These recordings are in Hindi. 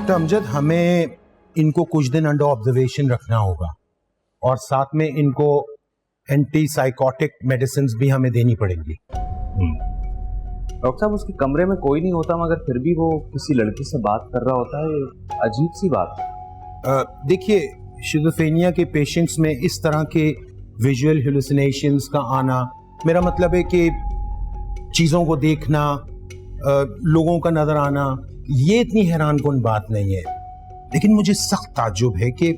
डॉक्टर अमजद, हमें इनको कुछ दिन अंडर ऑब्जर्वेशन रखना होगा और साथ में इनको एंटी साइकोटिक मेडिसिन भी हमें देनी पड़ेंगी। डॉक्टर साहब, उसके कमरे में कोई नहीं होता मगर फिर भी वो किसी लड़की से बात कर रहा होता है, अजीब सी बात। देखिए, शिज़ोफ्रेनिया के पेशेंट्स में इस तरह के विजुअल हेलुसिनेशंस का आना, मेरा मतलब है कि चीज़ों को देखना, लोगों का नजर आना, ये इतनी हैरानकुन बात नहीं है। लेकिन मुझे सख्त ताज्जुब है कि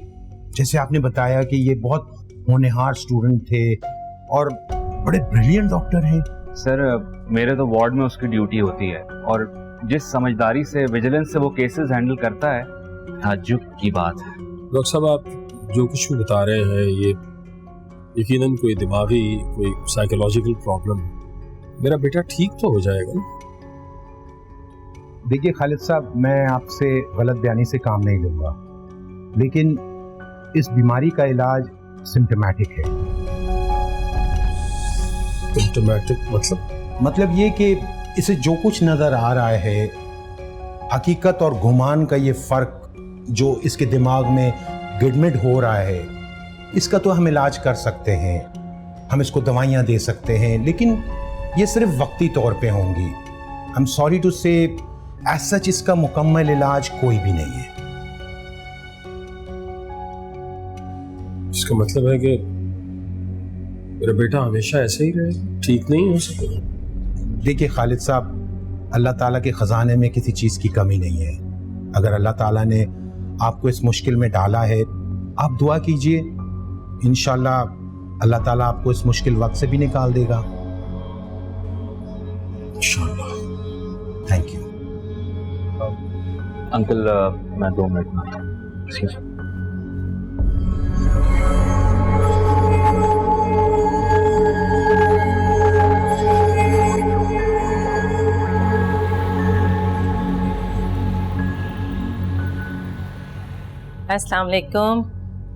जैसे आपने बताया कि ये बहुत होनहार स्टूडेंट थे और बड़े ब्रिलियंट डॉक्टर हैं। सर, मेरे तो वार्ड में उसकी ड्यूटी होती है और जिस समझदारी से विजिलेंस से वो केसेस हैंडल करता है, ताज्जुब की बात है। डॉक्टर साहब, आप जो कुछ भी बता रहे हैं ये यकीनन कोई दिमागी, कोई साइकोलॉजिकल प्रॉब्लम है। मेरा बेटा ठीक तो हो जाएगा ना? देखिए खालिद साहब, मैं आपसे गलत बयानी से काम नहीं लूँगा, लेकिन इस बीमारी का इलाज सिम्टोमेटिक है। सिम्टोमेटिक मतलब ये कि इसे जो कुछ नज़र आ रहा है, हकीकत और गुमान का ये फ़र्क जो इसके दिमाग में गिडमिड हो रहा है, इसका तो हम इलाज कर सकते हैं, हम इसको दवाइयाँ दे सकते हैं, लेकिन ये सिर्फ वक्ती तौर पे होंगी। आई एम सॉरी टू से, एज सच इसका मुकम्मल इलाज कोई भी नहीं है। इसका मतलब है कि मेरा बेटा हमेशा ऐसे ही रहे, ठीक नहीं हो सकेगा? देखिए खालिद साहब, अल्लाह ताला के ख़जाने में किसी चीज़ की कमी नहीं है। अगर अल्लाह ताला ने आपको इस मुश्किल में डाला है, आप दुआ कीजिए, इंशाल्लाह अल्लाह ताला आपको इस मुश्किल वक्त से भी निकाल देगा। इंशाल्लाह। थैंक यू अंकल, मैं 2 मिनट में आता हूं। अस्सलाम वालेकुम।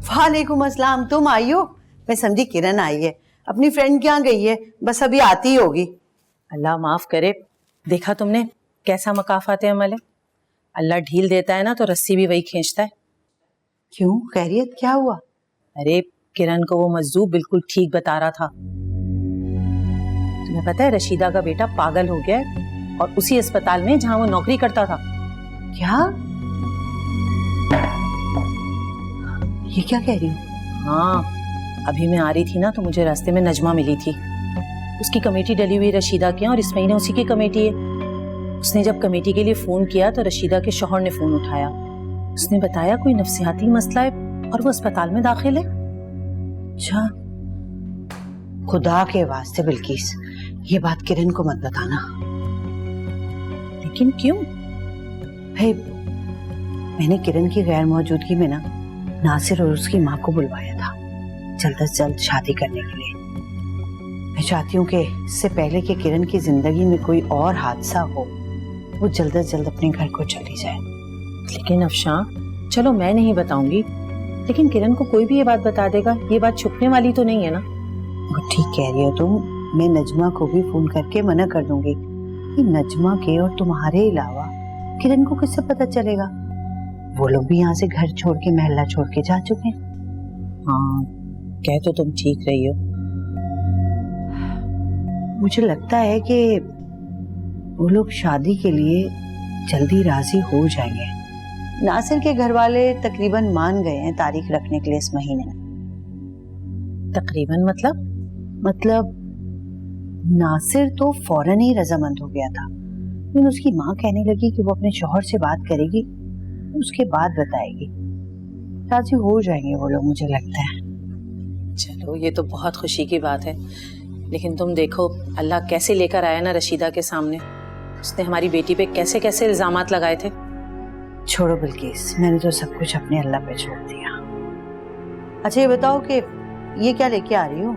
वालेकुम अस्सलाम। तुम आई हो? मैं समझी किरण आई है, अपनी फ्रेंड के यहाँ गई है, बस अभी आती ही होगी। अल्लाह माफ करे, देखा तुमने कैसा मकाफात अमल है। अल्लाह ढील देता है ना तो रस्सी भी वही खींचता है। क्यों, खैरियत क्या हुआ? अरे किरण को वो मजदूर बिल्कुल ठीक बता रहा था। तुम्हें पता है रशीदा का बेटा पागल हो गया है और उसी अस्पताल में जहाँ वो नौकरी करता था। क्या? ये क्या कह रही हो? हाँ, अभी मैं आ रही थी ना तो मुझे रास्ते में नजमा मिली थी। उसकी कमेटी डली हुई रशीदा के, और इस महीने उसी की कमेटी है। उसने जब कमेटी के लिए फोन किया तो रशीदा के शौहर ने फोन उठाया। उसने बताया कोई नफ्सियाती मसला है और वो अस्पताल में दाखिल है। अच्छा, खुदा के वास्ते बिल्किस, ये बात किरण को मत बताना। लेकिन क्यों? भाई, मैंने किरण की गैर मौजूदगी में ना नासिर और उसकी माँ को बुलवाया था जल्द से जल्द शादी करने के लिए। मैं चाहती हूँ कि इससे पहले कि किरण की जिंदगी में कोई और हादसा हो, वो जल्द से जल्द अपने घर को चली जाए। लेकिन अफशा, चलो मैं नहीं बताऊंगी, लेकिन किरण को कोई भी ये बात बता देगा, ये बात छुपने वाली तो नहीं है ना। वो ठीक कह रही हो तुम। मैं नजमा को भी फोन करके मना कर दूंगी कि नजमा के और तुम्हारे अलावा किरण को किससे पता चलेगा? वो लोग भी यहाँ से घर छोड़ के, महल्ला छोड़ के जा चुके हैं। हाँ, कह तो तुम ठीक रही हो। मुझे लगता है कि वो लोग शादी के लिए जल्दी राजी हो जाएंगे। नासिर के घर वाले तकरीबन मान गए हैं तारीख रखने के लिए इस महीने में। तकरीबन मतलब नासिर तो फौरन ही रजामंद हो गया था, लेकिन उसकी माँ कहने लगी कि वो अपने शौहर से बात करेगी, उसके बाद बताएगी। राजी हो जाएंगे वो लोग, मुझे लगता है। चलो, ये तो बहुत खुशी की बात है। लेकिन तुम देखो अल्लाह कैसे लेकर आया ना रशीदा के सामने। उसने हमारी बेटी पे कैसे कैसे इल्जामात लगाए थे। छोड़ो बिल्किस, मैंने तो सब कुछ अपने अल्लाह पे छोड़ दिया। अच्छा ये बताओ कि ये क्या लेके आ रही हो?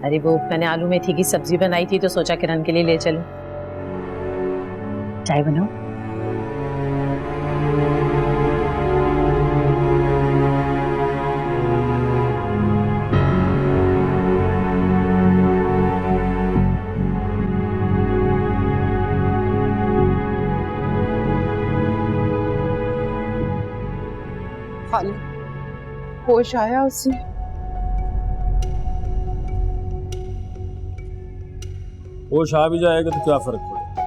अरे वो मैंने आलू मेथी की सब्जी बनाई थी तो सोचा किरण के लिए ले चलूं। चाय बनाओ। खा ली। होश आया उसे। होश आ भी जाएगा तो क्या फर्क पड़ेगा,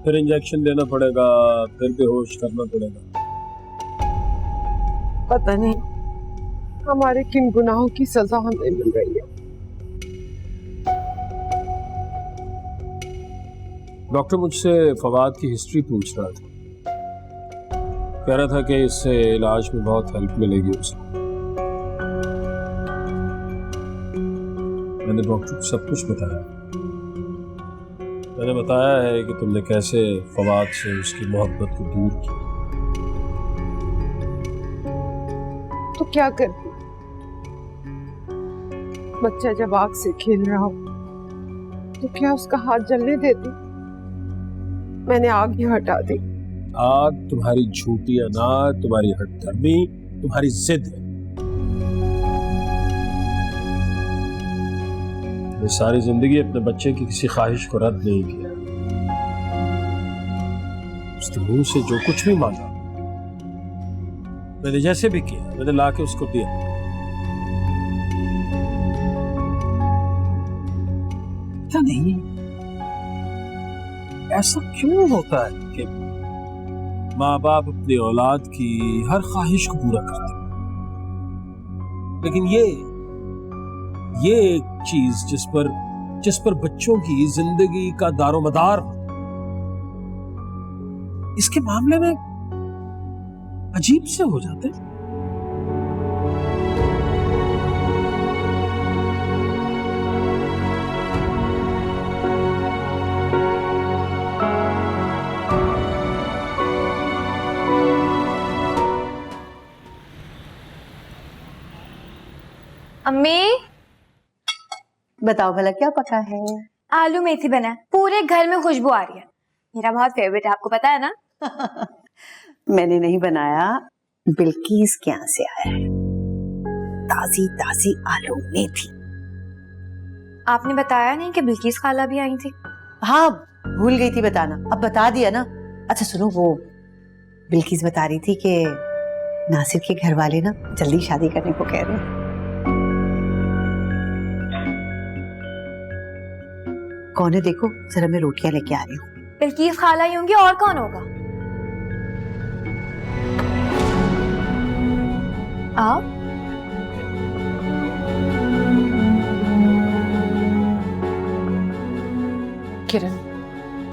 फिर इंजेक्शन देना पड़ेगा, फिर बेहोश करना पड़ेगा। पता नहीं हमारे किन गुनाहों की सजा हमें मिल रही है। डॉक्टर मुझसे फवाद की हिस्ट्री पूछ रहा था, कह रहा था कि इससे इलाज में बहुत हेल्प मिलेगी उसे। मैंने डॉक्टर को सब कुछ बताया। मैंने बताया है कि तुमने कैसे फवाद से उसकी मोहब्बत को दूर किया। तो क्या करती? बच्चा जब आग से खेल रहा हो तो क्या उसका हाथ जलने देती? मैंने आग ही हटा दी। आग तुम्हारी झूठी अनाज, तुम्हारी हठधर्मी, तुम्हारी जिद है। मैं सारी जिंदगी अपने बच्चे की किसी ख्वाहिश को रद्द नहीं किया। उसके मुंह से जो कुछ भी मांगा मैंने जैसे भी किया, मैंने लाके उसको दिया। पता नहीं ऐसा क्यों होता है कि माँ बाप अपनी औलाद की हर ख्वाहिश को पूरा करते हैं, लेकिन ये एक चीज जिस पर बच्चों की जिंदगी का दारोमदार होता है, इसके मामले में अजीब से हो जाते हैं। अम्मी बताओ भला क्या पका है? आलू मेथी बना है, पूरे घर में खुशबू आ रही है। मेरा बहुत फेवरेट है, आपको पता है ना। मैंने नहीं बनाया, बिल्किस के यहाँ से आया है। ताजी ताजी आलू मेथी। आपने बताया नहीं कि बिल्किस खाला भी आई थी। हाँ भूल गई थी बताना, अब बता दिया ना। अच्छा सुनो, वो बिल्किस बता रही थी कि नासिर के घर वाले ना जल्दी शादी करने को कह रहे हैं। कौन है देखो जरा, मैं रोटियां लेके आ रही हूँ। बिल्किस खाला ही होंगी, और कौन होगा? आओ। किरण,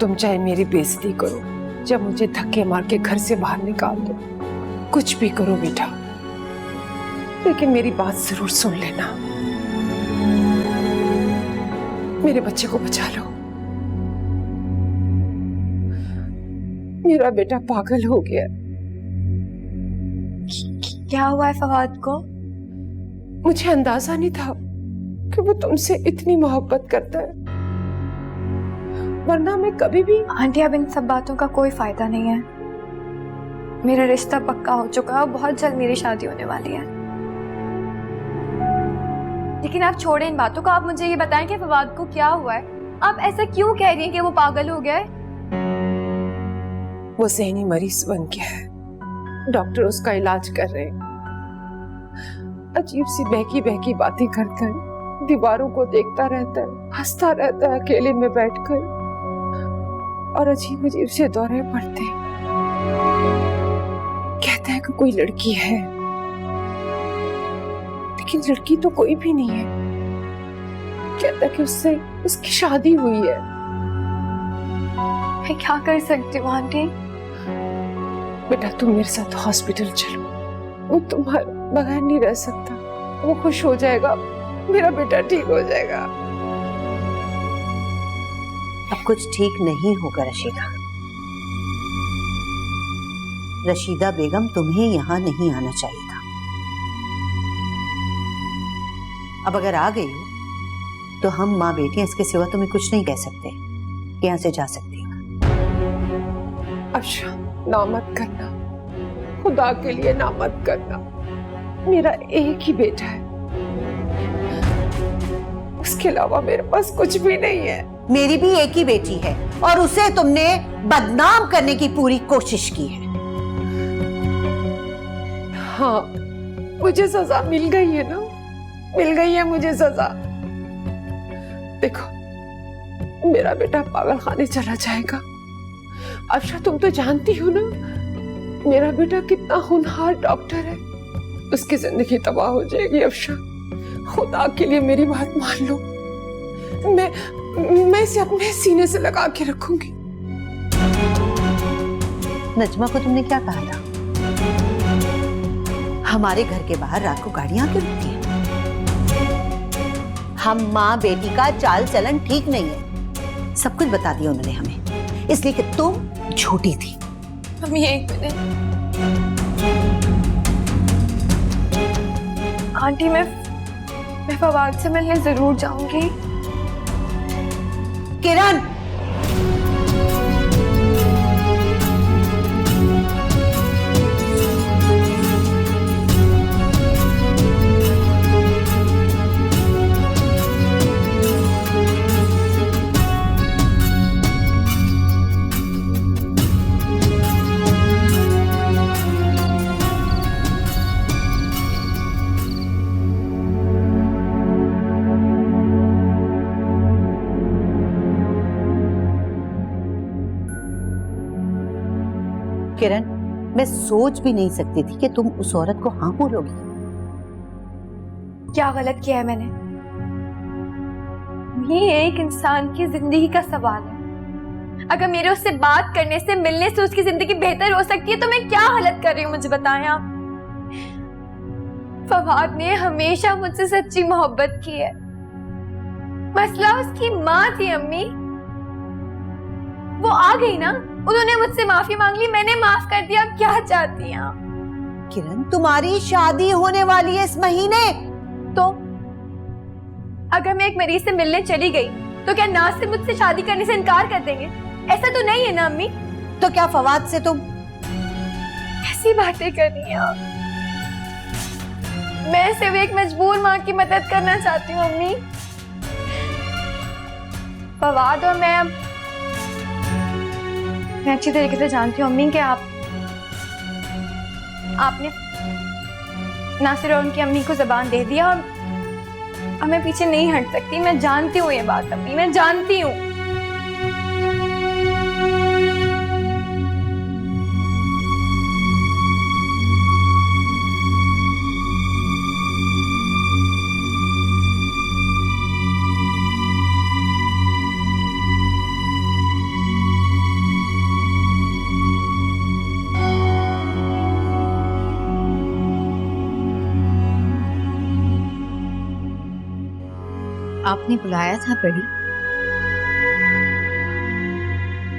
तुम चाहे मेरी बेइज्जती करो, जब मुझे धक्के मार के घर से बाहर निकाल दो, कुछ भी करो बेटा, लेकिन मेरी बात जरूर सुन लेना। मेरे बच्चे को बचा लो। मेरा बेटा पागल हो गया। क्या हुआ है फवाद को? मुझे अंदाजा नहीं था कि वो तुमसे इतनी मोहब्बत करता है, वरना मैं कभी भी। आंटी अब इन सब बातों का कोई फायदा नहीं है। मेरा रिश्ता पक्का हो चुका है और बहुत जल्द मेरी शादी होने वाली है। लेकिन आप छोड़ें इन बातों को, आप मुझे ये बताएं कि फवाद को क्या हुआ है। आप ऐसा क्यों कह रही हैं कि वो पागल हो गया है? वो ज़हनी मरीज बन गया है, डॉक्टर उसका इलाज कर रहे हैं। अजीब सी बहकी बहकी बातें करता है, दीवारों को देखता रहता है, हंसता रहता है अकेले में बैठकर, और अजीब अजीब से दौरे पड़ते हैं। कहता है कि कोई लड़की है, लेकिन लड़की तो कोई भी नहीं है। कहता है कि उससे उसकी शादी हुई है। मैं क्या कर सकती हूँ आंटी? बेटा तुम मेरे साथ हॉस्पिटल चलो, वो तुम्हारे बगैर नहीं रह सकता। वो खुश हो जाएगा, मेरा बेटा ठीक हो जाएगा। अब कुछ ठीक नहीं होगा रशीदा। रशीदा बेगम, तुम्हें यहाँ नहीं आना चाहिए था। अब अगर आ गई हो तो हम माँ बेटियां, इसके सिवा तुम्हें कुछ नहीं कह सकते। यहाँ से जा सकती हो। अच्छा ना मत करना, खुदा के लिए ना मत करना। मेरा एक ही बेटा है, उसके अलावा मेरे पास कुछ भी नहीं है। मेरी भी एक ही बेटी है और उसे तुमने बदनाम करने की पूरी कोशिश की है। हाँ, मुझे सजा मिल गई है ना, मिल गई है मुझे सजा। देखो मेरा बेटा पागल खाने चला जाएगा। अफशा तुम तो जानती हो ना मेरा बेटा कितना होनहार डॉक्टर है, उसकी जिंदगी तबाह हो जाएगी। अफशा खुदा के लिए मेरी बात मान लो, मैं इसे अपने सीने से लगा के रखूंगी। नजमा को तुमने क्या कहा था? हमारे घर के बाहर रात को गाड़ियां क्यों रुकती हैं? हम माँ बेटी का चाल चलन ठीक नहीं है, सब कुछ बता दिया उन्होंने हमें, इसलिए कि तुम झूठी थी। मम्मी एक मिनट। आंटी मैं फवाद से मिलने जरूर जाऊंगी। किरण, किरण, मैं सोच भी नहीं सकती थी कि तुम उस औरत को हाँ बोलोगी। क्या गलत किया है मैंने? ये एक इंसान की जिंदगी का सवाल है। अगर मेरे उससे बात करने से, मिलने से उसकी जिंदगी बेहतर हो सकती है तो मैं क्या गलत कर रही हूँ, मुझे बताएं आप। फवाद ने हमेशा मुझसे सच्ची मोहब्बत की है। मसला उसकी माँ थी अम्मी, वो आ गई ना, उन्होंने मुझसे माफी मांग ली, मैंने माफ कर दिया। अब क्या चाहती हैं आप? किरण, तुम्हारी शादी होने वाली है इस महीने। तो अगर मैं एक मरीज से मिलने चली गई तो क्या नासिर मुझसे शादी करने से इनकार कर देंगे? ऐसा तो नहीं है ना अम्मी? तो क्या फवाद से तुम ऐसी बातें कर रही हैं आप? मैं सिर्फ एक मजबूर माँ की मदद करना चाहती हूँ अम्मी। फवाद और मैं अच्छी तरीके से जानती हूँ अम्मी कि आपने नासिर और उनकी अम्मी को ज़बान दे दिया और मैं पीछे नहीं हट सकती। मैं जानती हूँ ये बात अम्मी, मैं जानती हूँ। आपने बुलाया था बड़ी?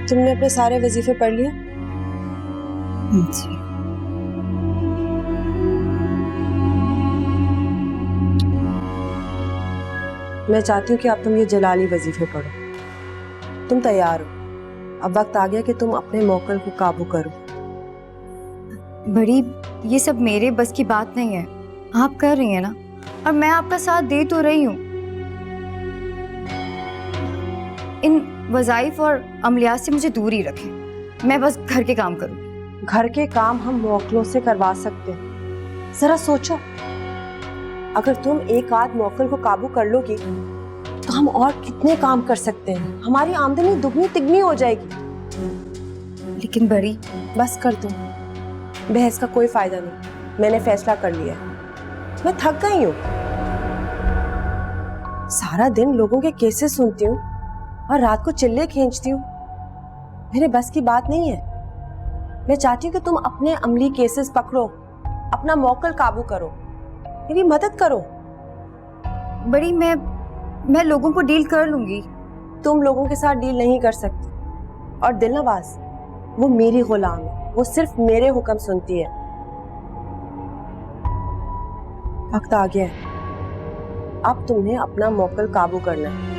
तुमने अपने सारे वजीफे पढ़ लिए? जी। मैं चाहती हूँ कि अब तुम ये जलाली वजीफे पढ़ो। तुम तैयार हो? अब वक्त आ गया कि तुम अपने मौकल को काबू करो। बड़ी, ये सब मेरे बस की बात नहीं है। आप कर रही हैं ना, और मैं आपका साथ दे तो रही हूँ। इन वज़ाइफ और अमलियात से मुझे दूर ही रखें। मैं बस घर के काम करूँ। घर के काम हम मौकलों से करवा सकते हैं। जरा सोचो, अगर तुम एक आध मौकल को काबू कर लोगी तो हम और कितने काम कर सकते हैं। हमारी आमदनी दुगनी तिगनी हो जाएगी। लेकिन बड़ी, बस कर दो, बहस का कोई फायदा नहीं। मैंने फैसला कर लिया है। मैं थक गई हूँ। सारा दिन लोगों के केसेस सुनती हूँ और रात को चिल्ले खींचती हूँ। मेरे बस की बात नहीं है। मैं चाहती हूँ कि तुम अपने अमली केसेस पकड़ो, अपना मौकल काबू करो, मेरी मदद करो। बड़ी, मैं लोगों को डील कर लूंगी। तुम लोगों के साथ डील नहीं कर सकती। और दिलनवाज, वो मेरी गुलाम है, वो सिर्फ मेरे हुक्म सुनती है। वक्त आ गया है, अब तुम्हें अपना मौकल काबू करना है।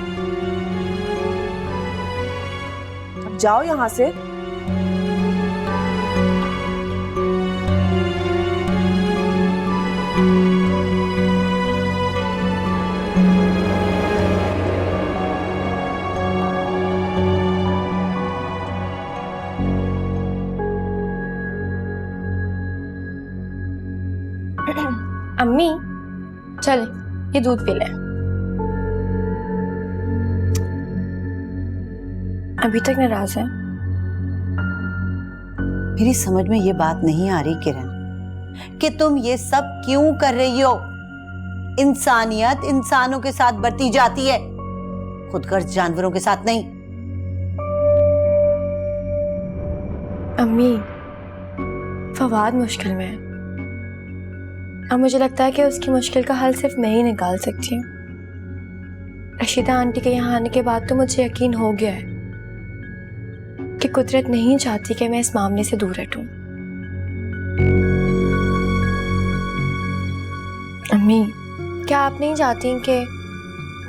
अब जाओ यहां से। अम्मी चल ये दूध पी ले। अभी तक नाराज है। मेरी समझ में ये बात नहीं आ रही किरण कि तुम ये सब क्यों कर रही हो। इंसानियत इंसानों के साथ बरती जाती है, खुदगर्ज जानवरों के साथ नहीं। अम्मी फवाद मुश्किल में है। अब मुझे लगता है कि उसकी मुश्किल का हल सिर्फ मैं ही निकाल सकती हूँ। रशीदा आंटी के यहाँ आने के बाद तो मुझे यकीन हो गया है कि कुदरत नहीं चाहती कि मैं इस मामले से दूर हटूं। अम्मी क्या आप नहीं चाहती कि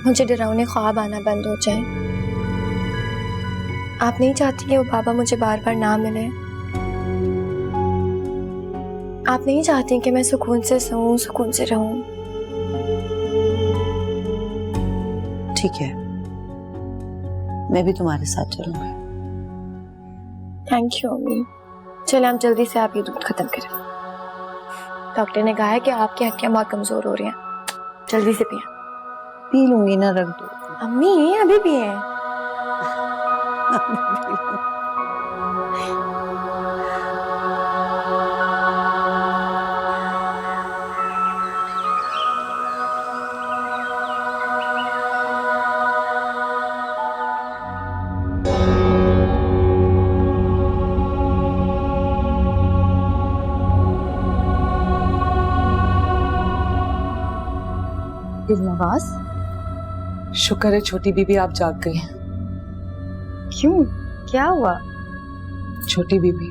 मुझे डरावने ख्वाब आना बंद हो जाए? आप नहीं चाहती कि वो बाबा मुझे बार बार ना मिले? आप नहीं चाहती कि मैं सुकून से सोऊं, सुकून से रहूं? ठीक है, मैं भी तुम्हारे साथ चलूंगी। थैंक यू अम्मी। चले हम जल्दी से आप ये दूध खत्म करें। डॉक्टर ने कहा है कि आपकी हड्डियां बहुत कमजोर हो रही हैं, जल्दी से पिए। पी लूंगी ना, रख दो। अम्मी अभी पिए। दिलनवाज, शुक्र है छोटी बीबी आप जाग गई। क्यों, क्या हुआ? छोटी बीबी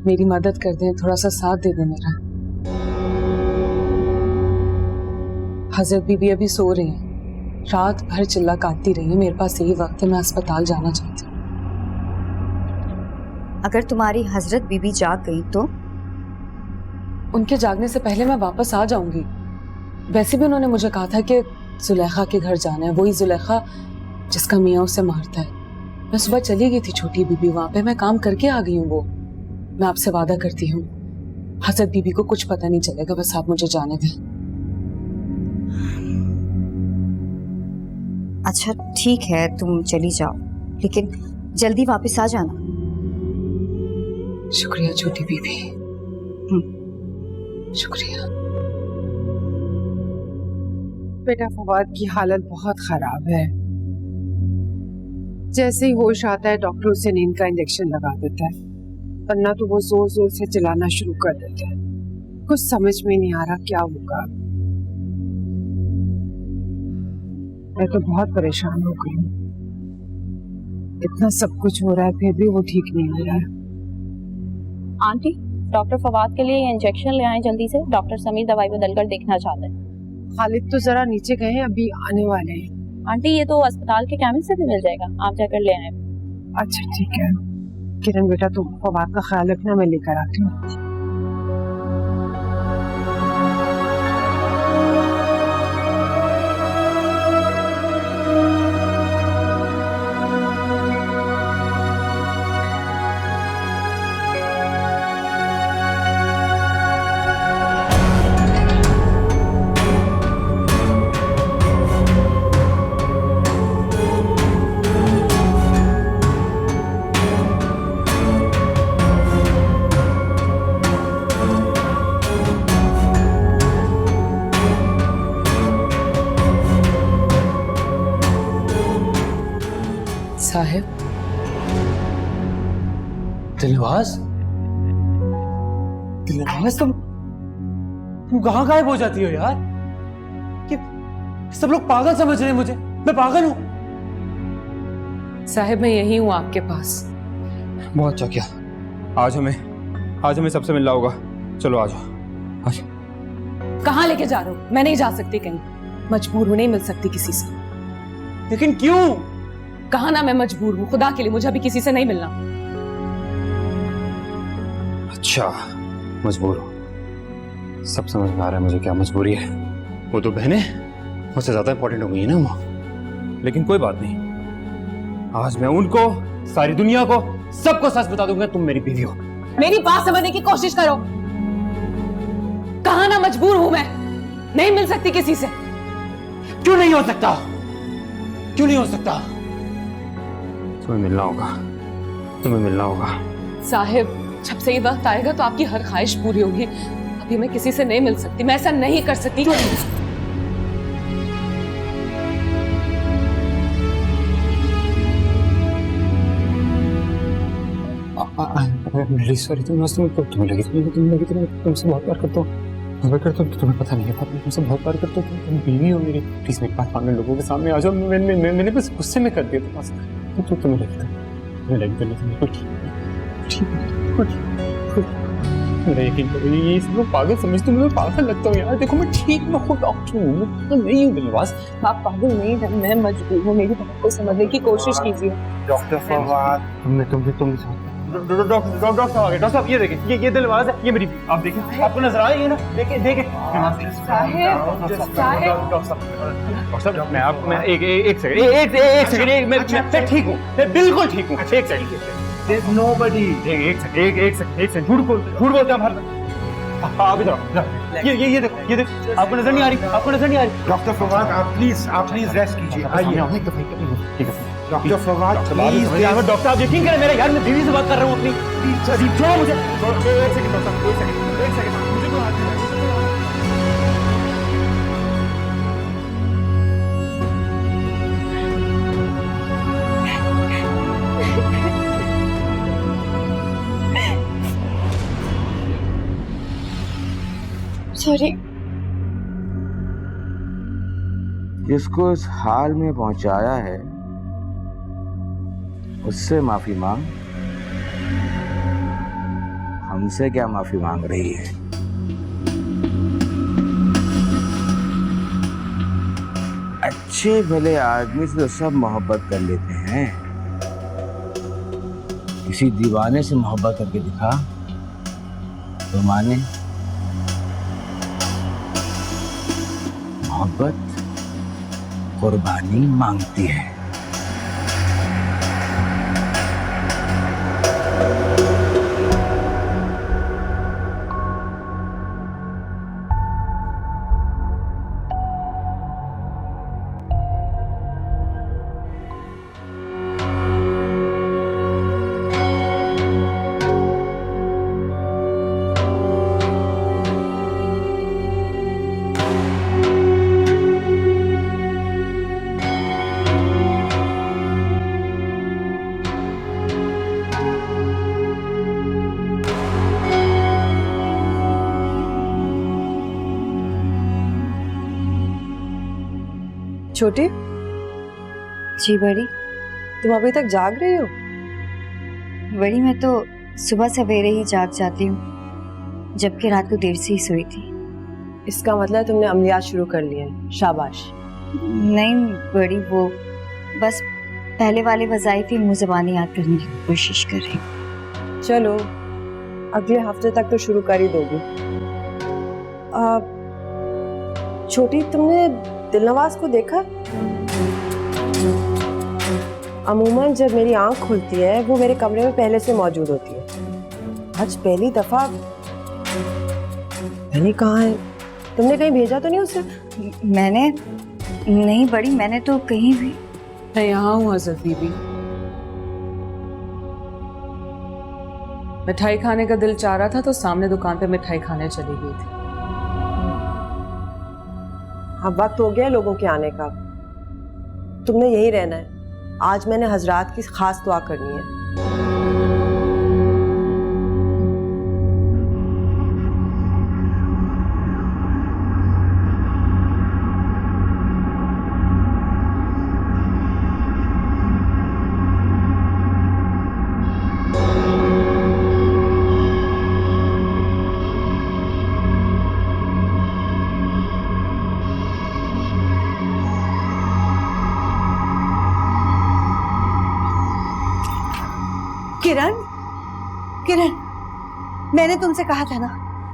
मेरी मदद कर दें, थोड़ा सा साथ दे दें मेरा। हजरत बीबी अभी सो रही हैं, रात भर चिल्ला काटती रही है। मेरे पास यही वक्त है, मैं अस्पताल जाना चाहती हूँ। अगर तुम्हारी हजरत बीबी जाग गई तो? उनके जागने से पहले मैं वापस आ जाऊंगी। वैसे भी उन्होंने मुझे कहा था कि जुलेखा के घर जाना है, वही जुलेखा जिसका मियाँ उसे मारता है। मैं सुबह चली गई थी छोटी बीबी, वहां पे मैं काम करके आ गई हूँ। वो मैं आपसे वादा करती हूँ हजरत बीबी को कुछ पता नहीं चलेगा, बस आप मुझे जाने दें। अच्छा ठीक है, तुम चली जाओ, लेकिन जल्दी वापस आ जाना। शुक्रिया छोटी बीबी, शुक्रिया। बेटा फवाद की हालत बहुत खराब है। जैसे ही होश आता है डॉक्टर उसे नींद का इंजेक्शन लगा देता है, वरना तो वो जोर जोर से चिल्लाना शुरू कर देता है। कुछ समझ में नहीं आ रहा क्या होगा। मैं तो बहुत परेशान हो गई हूँ। इतना सब कुछ हो रहा है फिर भी वो ठीक नहीं हो रहा है। आंटी डॉक्टर फवाद के लिए इंजेक्शन ले आए जल्दी से। डॉक्टर समीर दवाई बदलकर देखना चाहते हैं। खालिद तो जरा नीचे गए हैं, अभी आने वाले हैं। आंटी ये तो अस्पताल के केमिस्ट से भी मिल जाएगा, आप जाकर ले आए। अच्छा ठीक है। किरण बेटा तुम फवाद का ख्याल रखना, मैं लेकर आती हूँ। साहिब, दिलनवाज, दिलनवाज तुम कहाँ गायब हो जाती हो यार? कि सब लोग पागल समझ रहे हैं मुझे, मैं पागल हूँ? साहिब मैं यही हूँ आपके पास। बहुत अच्छा किया। आज हमें सबसे मिलना होगा। चलो आ जाओ। कहाँ लेके जा रहे हो? मैं नहीं जा सकती कहीं, मजबूर हूँ, नहीं मिल सकती किसी से। लेकिन क्यों? कहा ना मैं मजबूर हूँ, खुदा के लिए मुझे अभी किसी से नहीं मिलना। अच्छा मजबूर हो, सब समझ में आ रहा है मुझे क्या मजबूरी है। वो तो बहनें मुझसे ज्यादा इंपॉर्टेंट हो गई है ना वो। लेकिन कोई बात नहीं, आज मैं उनको, सारी दुनिया को, सबको सच बता दूंगा तुम मेरी बीवी हो। मेरी बात समझने की कोशिश करो। कहा ना मजबूर हूं मैं, नहीं मिल सकती किसी से। क्यों नहीं हो सकता? क्यों नहीं हो सकता? तुम्हें मिलना होगा, तुम्हें मिलना होगा। साहिब, जब से ये वक्त आएगा तो आपकी हर ख्वाहिश पूरी होगी। अभी मैं किसी से नहीं मिल सकती, मैं ऐसा नहीं कर सकती। सॉरी, तुम्हें लगी तुमसे बहुत प्यार करता हूँ, तुम्हें पता नहीं है, तुमसे बहुत प्यार करता हूँ, तुम बीवी हो मेरी। प्लीज मेरी बात मानो, लोगों के सामने आ जाओ। मैंने बस गुस्से में कर दिया तुम्हें लगी मेरा यकीन करो, ये सब लोग पागल समझते हैं, मैं पागल लगता हूँ यार। देखो मैं ठीक, मैं खुद डॉक्टर हूँ, मैं तो नहीं हूँ दिलवास। आप पागल नहीं हैं, मैं मजबूर हूँ, मेरी बात को समझने की कोशिश कीजिए। डॉक्टर फवाद, डॉक्टर साहब ये देखिए, ये दिलवास है, ये मेरी, आप देखिए, आपको नजर आ रही है ना? देखिए साहब, मैं आपको, मैं एक सेकंड, मैं ठीक हूँ, मैं बिल्कुल ठीक हूँ। एक सेकंड, There's nobody. एक सेकंड, झूठ बोलते हैं हम हर। आप इधर, ये देखो, आपको नजर नहीं आ रही? डॉक्टर फवाद, आप प्लीज रेस्ट कीजिए। आइए ठीक है डॉक्टर फवाद, प्लीज। डॉक्टर आप यकीन करें, मेरे यार मैं बीवी से बात कर रहा हूँ अपनी। छोड़ो मुझे, एक सेकंड डॉक्टर, एक सेकंड, मुझे कोई हाथ नहीं। सॉरी। जिसको इस हाल में पहुंचाया है उससे माफी मांग, हमसे क्या माफी मांग रही है? अच्छे भले आदमी से तो सब मोहब्बत कर लेते हैं, किसी दीवाने से मोहब्बत करके दिखा तो माने। मोहब्बत कुर्बानी मांगती है। छोटी, जी बड़ी। तुम अभी तक जाग रही हो? बड़ी, मैं तो सुबह सवेरे ही जाग जाती हूँ, जबकि रात को देर से ही सोई थी। इसका मतलब तुमने अमलियात शुरू कर लिए हैं। शाबाश। नहीं बड़ी, वो बस पहले वाले वज़ाइफ ही मुँह ज़बानी याद करने की कोशिश कर रही हूँ। चलो, अगले हफ्ते तक तो शुरू कर ही दोगी। छोटी, तुमने दिलनवाज को देखा? अमूमन जब मेरी आंख खुलती है वो मेरे कमरे में पहले से मौजूद होती है। आज पहली दफा। मैंने कहा है, तुमने कहीं भेजा तो नहीं उसे? मैंने नहीं बड़ी, मैंने तो कहीं भी। मैं यहाँ हूँ हज़रत बीबी। मिठाई खाने का दिल चाह रहा था तो सामने दुकान पे मिठाई खाने चली गई थी। अब वक्त हो गया लोगों के आने का। तुमने यही रहना है। आज मैंने हजरात की खास दुआ करनी है। किरण, मैंने तुमसे कहा था ना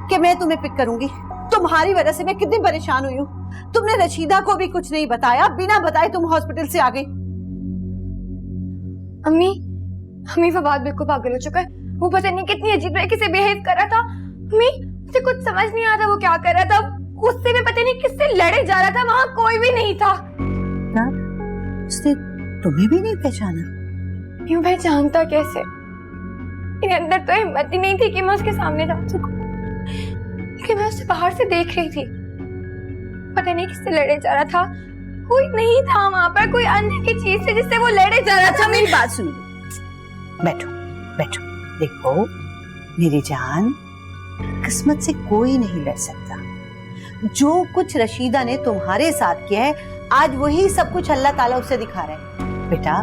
कि मैं तुम्हें पिक करूंगी। तुम्हारी वजह से मैं कितनी परेशान हुई हूँ। तुमने रशीदा को भी कुछ नहीं बताया, बिना बताए तुम हॉस्पिटल से आ गई। अम्मी फवाद बिल्कुल पागल हो चुका है। वो पता नहीं कितनी अजीब तरीके से बिहेव कर रहा था। अम्मी मुझे कुछ समझ नहीं आता वो क्या कर रहा था। उससे भी पता नहीं किससे लड़े जा रहा था, वहां कोई भी नहीं था। उसने तुम्हें भी नहीं पहचाना? क्यों पहचानता कैसे? मेरे अंदर तो हिम्मत ही नहीं थी कि मैं उसके सामने जा सकूं, क्योंकि मैं उसे बाहर से देख रही थी। पता नहीं किससे लड़े जा रहा था, कोई नहीं था वहां पर, कोई अंदर की चीज से जिससे वो लड़े जा रहा था। मेरी बात सुनो, बैठो बैठो। देखो मेरी जान, किस्मत से कोई नहीं लड़ सकता। जो कुछ रशीदा ने तुम्हारे साथ किया है, आज वही सब कुछ अल्लाह ताला उसे दिखा रहा है। बेटा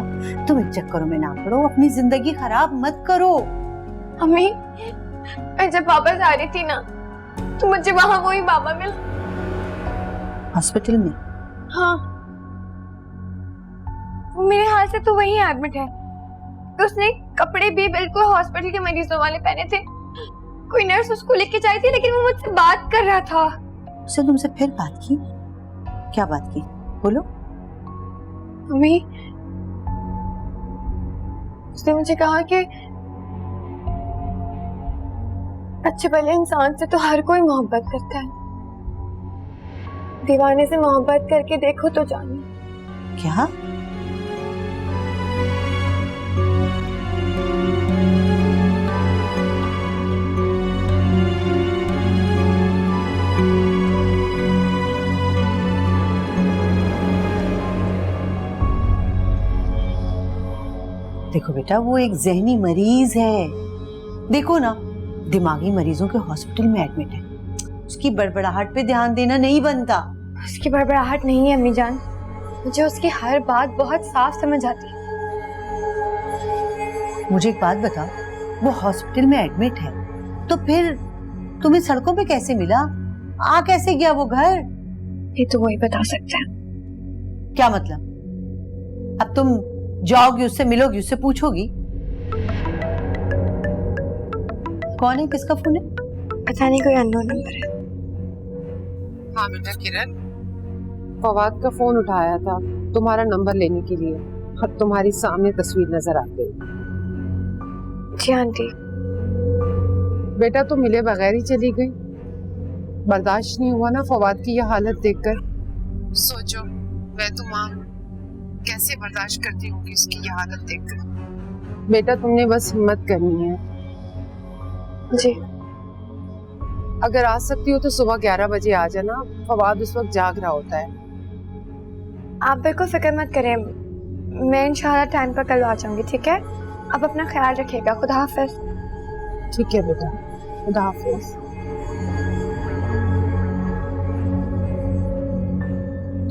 तुम इन चक्करों में ना पड़ो, अपनी जिंदगी खराब मत करो। अम्मी, मैं जब वापस आ रही थी ना, तो मुझे वहां वही बाबा मिला। हॉस्पिटल में? हाँ, वो मेरे हाल से तो वही एडमिट है। उसने कपड़े भी बिल्कुल हॉस्पिटल के मरीजों वाले पहने थे। कोई नर्स उसको लेके जाई थी, लेकिन वो मुझसे बात कर रहा था। उसने तुमसे फिर बात की? क्या बात की, बोलो। मम्मी, उसने मुझे कहा कि अच्छे भले इंसान से तो हर कोई मोहब्बत करता है, दीवाने से मोहब्बत करके देखो तो जाने। क्या? देखो बेटा, वो एक जहनी मरीज है। देखो ना, दिमागी मरीजों के हॉस्पिटल में एडमिट है। उसकी बड़बड़ाहट पे ध्यान देना नहीं बनता। उसकी बड़बड़ाहट नहीं है अम्मी जान, मुझे उसकी हर बात बहुत साफ समझ आती है। मुझे एक बात बताओ, वो हॉस्पिटल में एडमिट है तो फिर तुम्हें सड़कों पे कैसे मिला? आ कैसे गया वो घर? ये तो वही बता सकता है। क्या मतलब? अब तुम जाओगी, उससे मिलोगी, उससे पूछोगी कौन है, किसका फोन है? पता नहीं, कोई अननोन नंबर है। हाँ बेटा किरण, फवाद का फोन उठाया था तुम्हारा नंबर लेने के लिए, और तुम्हारी सामने तस्वीर नजर आ गई। जी आंटी। बेटा तुम मिले बगैर ही चली गई। बर्दाश्त नहीं हुआ ना फवाद की यह हालत देखकर? सोचो मैं तो मां कैसे बर्दाश्त करती होंगी उसकी यह हालत देखकर। बेटा तुमने बस हिम्मत करनी है। जी। अगर आ सकती हो तो सुबह 11 बजे आ जाना, फवाद उस वक्त जाग रहा होता है। आप बिल्कुल फिक्र मत करें, मैं इंशाल्लाह टाइम पर कल आ जाऊंगी, ठीक है? आप अपना ख्याल रखिएगा। खुदा हाफिज। ठीक है बेटा, खुदा हाफिज।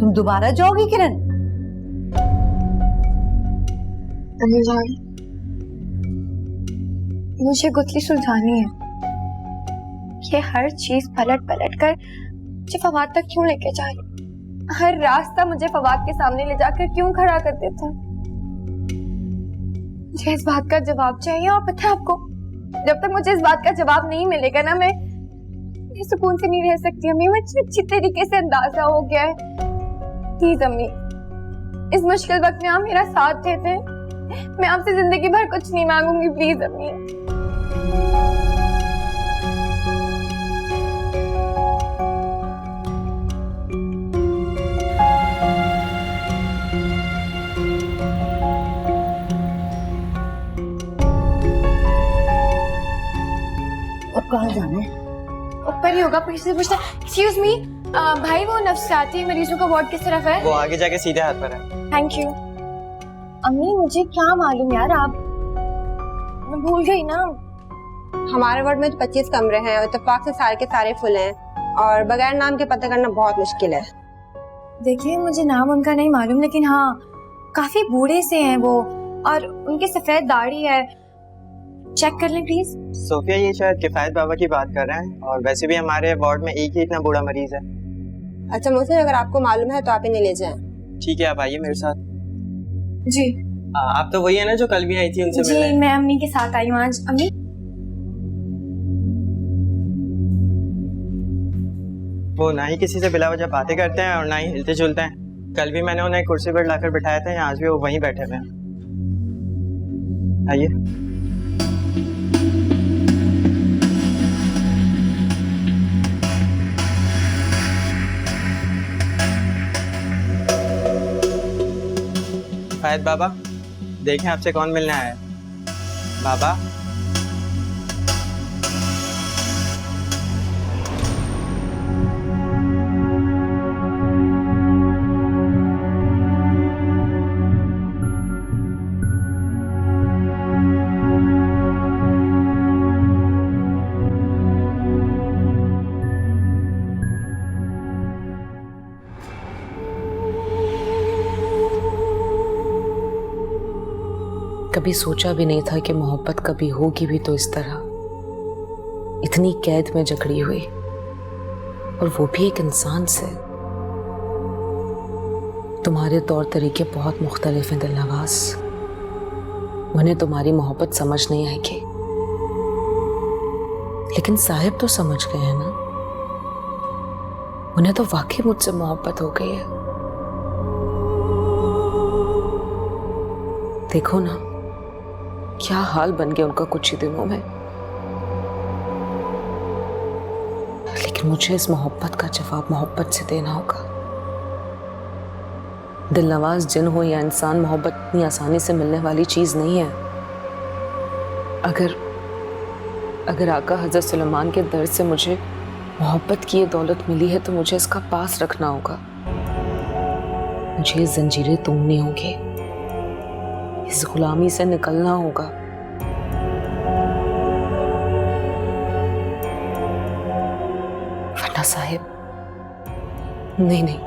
तुम दोबारा जाओगी किरण? अम्मी जान, मुझे गुत्थी सुलझानी है। ये हर चीज पलट पलट कर मुझे फवाद तक क्यों लेके जा रही? हर रास्ता मुझे फवाद के सामने ले जाकर क्यों खड़ा कर देता? मुझे इस बात का जवाब चाहिए, और पता है आपको, जब तक मुझे इस बात का जवाब नहीं मिलेगा ना, मैं सुकून से नहीं रह सकती। अम्मी, मुझे अच्छी तरीके से अंदाजा हो गया है। प्लीज अम्मी, इस मुश्किल वक्त में आप मेरा साथ देते हैं। मैं आपसे जिंदगी भर कुछ नहीं मांगूंगी, प्लीज अम्मी। अब कहाँ जाना है? ऊपर ही होगा, पीछे से पूछता। एक्सक्यूज मी भाई, वो नफ्सियाती मरीजों का वार्ड किस तरफ है? वो आगे जाके सीधे हाथ पर है। Thank you. अम्मी, मुझे क्या मालूम यार, आप, मैं भूल गई ना। हमारे वार्ड में तो 25 कमरे हैं और इत्तेफाक से सारे के सारे फुल हैं, और बगैर नाम के पता करना बहुत मुश्किल है। देखिए, मुझे नाम उनका नहीं मालूम, लेकिन हाँ, काफी बूढ़े से हैं वो, और उनकी सफेद दाढ़ी है। चेक कर लें प्लीज। सोफिया, ये शायद किफायत बाबा की बात कर रहे हैं, और वैसे भी हमारे वार्ड में एक ही इतना बूढ़ा मरीज है। अच्छा मुझे, अगर आपको मालूम है तो आप इन्हें ले जाएं। ठीक है, आप आइए मेरे साथ। जी। आप तो वही है ना जो कल भी आई थी उनसे मिलने? जी, मैं अम्मी के साथ आई हूँ आज। अम्मी, वो ना ही किसी से बिला वजह बातें करते हैं और ना ही हिलते जुलते हैं। कल भी मैंने उन्हें कुर्सी पर लाकर बिठाया था, आज भी वो वहीं बैठे हुए हैं। आइए। फायद बाबा, देखें आपसे कौन मिलने आया है। बाबा, कभी सोचा भी नहीं था कि मोहब्बत कभी होगी भी तो इस तरह, इतनी कैद में जकड़ी हुई, और वो भी एक इंसान से। तुम्हारे तौर तरीके बहुत मुख्तलिफ हैं दिलनवाज, उन्हें तुम्हारी मोहब्बत समझ नहीं आएगी, लेकिन साहिब तो समझ गए हैं ना, उन्हें तो वाकई मुझसे मोहब्बत हो गई है। देखो ना क्या हाल बन गया उनका कुछ ही दिनों में, लेकिन मुझे इस मोहब्बत का जवाब मोहब्बत से देना होगा। दिलनवाज जिन हो या इंसान, मोहब्बत इतनी आसानी से मिलने वाली चीज नहीं है। अगर आका हजरत सुलेमान के दर से मुझे मोहब्बत की ये दौलत मिली है तो मुझे इसका पास रखना होगा। मुझे जंजीरें तोड़नी होंगी, इस गुलामी से निकलना होगा। वरना साहिब, नहीं,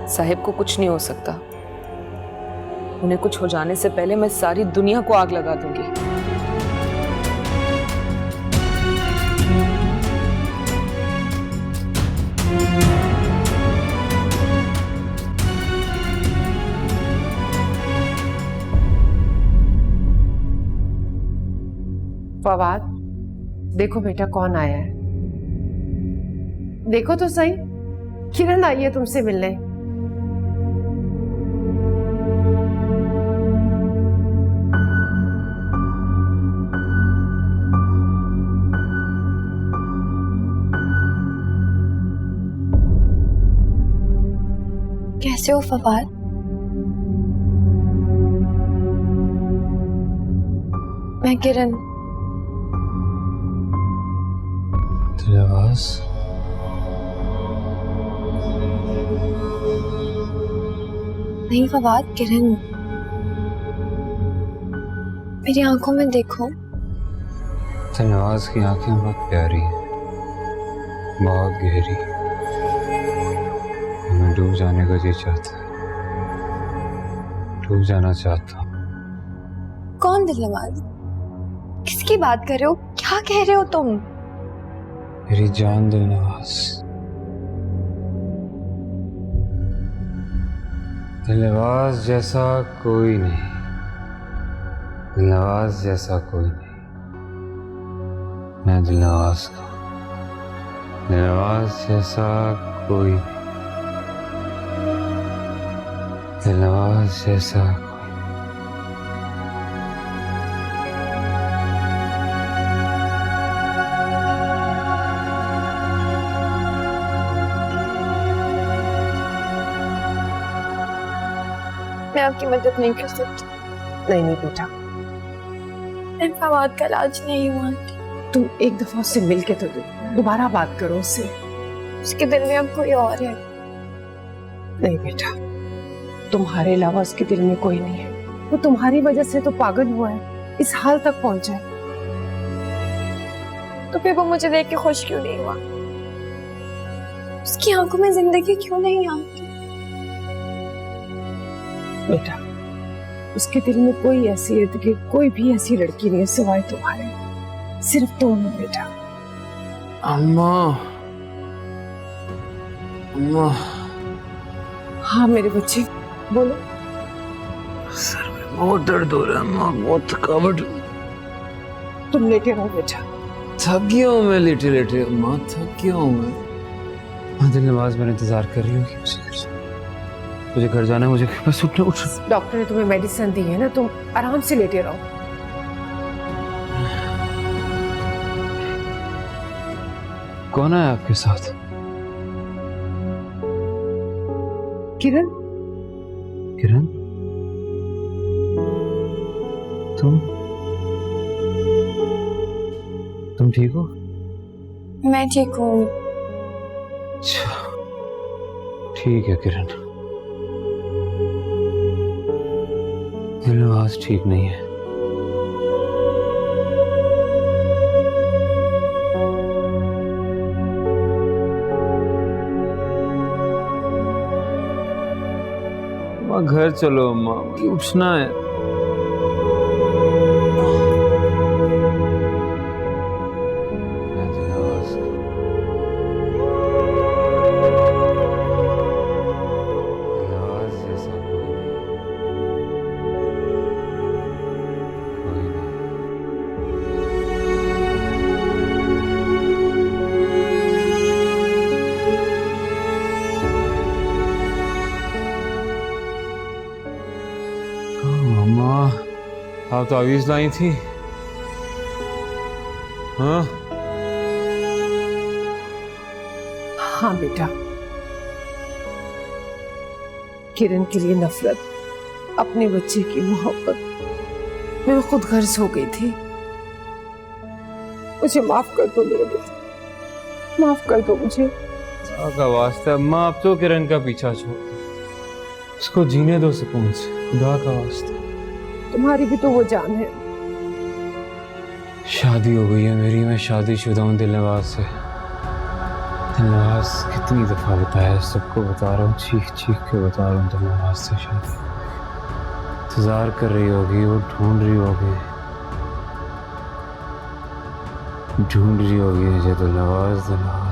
साहिब को कुछ नहीं हो सकता। उन्हें कुछ हो जाने से पहले मैं सारी दुनिया को आग लगा दूंगी। फवाद, देखो बेटा कौन आया है। देखो तो सही, किरण आई है तुमसे मिलने। कैसे हो फवाद? मैं किरण। दिलनवाज, नहीं फवाद, किरण। मेरी आंखों में देखो। दिलनवाज की आंखें बहुत प्यारी हैं, बहुत गहरी। मैं डूब जाने का जी चाहता है, डूब जाना चाहता हूँ। कौन दिलनवाज? किसकी बात कर रहे हो? क्या कह रहे हो तुम? मेरी जान दिलनवाज, दिलनवाज जैसा कोई नहीं, दिलनवाज जैसा कोई नहीं। मैं दिलनवाज का, दिलनवाज जैसा कोई नहीं, दिलनवाज जैसा कोई। मैं आपकी मदद नहीं कर सकती। नहीं बेटा, मैं फवाद का इलाज नहीं हुआ। तुम एक दफा उससे मिल के तो दोबारा बात करो उससे। उसके दिल में अब कोई और है। नहीं बेटा, तुम्हारे अलावा उसके दिल में कोई नहीं है। वो तुम्हारी वजह से तो पागल हुआ है, इस हाल तक पहुंचा है। तो फिर वो मुझे देख के खुश क्यों नहीं हुआ? उसकी आंखों में जिंदगी क्यों नहीं आती? बेटा, उसके दिल में कोई ऐसी है कि कोई भी ऐसी लड़की नहीं है सिवाय तुम्हारे, सिर्फ तुम हो बेटा। अम्मा, अम्मा। हाँ मेरे बच्चे, बोलो। सर में बहुत दर्द हो रहा है अम्मा, बहुत थकावट। तुम लेटे रहो बेटा। थक गया हूँ मैं लेटे लेटे अम्मा, थक गया हूँ मैं। हाँ दिलनवाज, मेरा इंतजार कर रही होगी। मुझे घर जाना है, मुझे बस उठना। डॉक्टर ने तुम्हें मेडिसिन दी है ना, तुम आराम से लेटे रहो। कौन है आपके साथ? किरण। किरण? तुम ठीक हो? मैं ठीक हूँ। अच्छा, ठीक है किरण। दिलनवाज ठीक नहीं है। अम्मा घर चलो, अम्मा मुझे उठना है। आप तो आवीज लाई थी। हाँ हाँ बेटा, किरण के लिए नफरत, अपने बच्चे की मोहब्बत मैं खुद गर्ज हो गई थी। मुझे माफ कर दो मेरे बेटे, माफ कर दो मुझे। का वास्ता अम्मा, आप तो किरण का पीछा छोड़ दो, उसको जीने दो सुकून से, खुदा का वास्ता। तुम्हारी भी तो वो जान है। शादी हो गई है मेरी, मैं शादीशुदा हूँ दिलनवाज से। दिलनवाज कितनी दफा बताया, सबको बता रहा हूँ, चीख चीख के बता रहा हूँ दिलनवाज से शादी। इंतजार कर रही होगी, वो ढूंढ रही होगी मुझे। दिलनवाज दिलनवाज।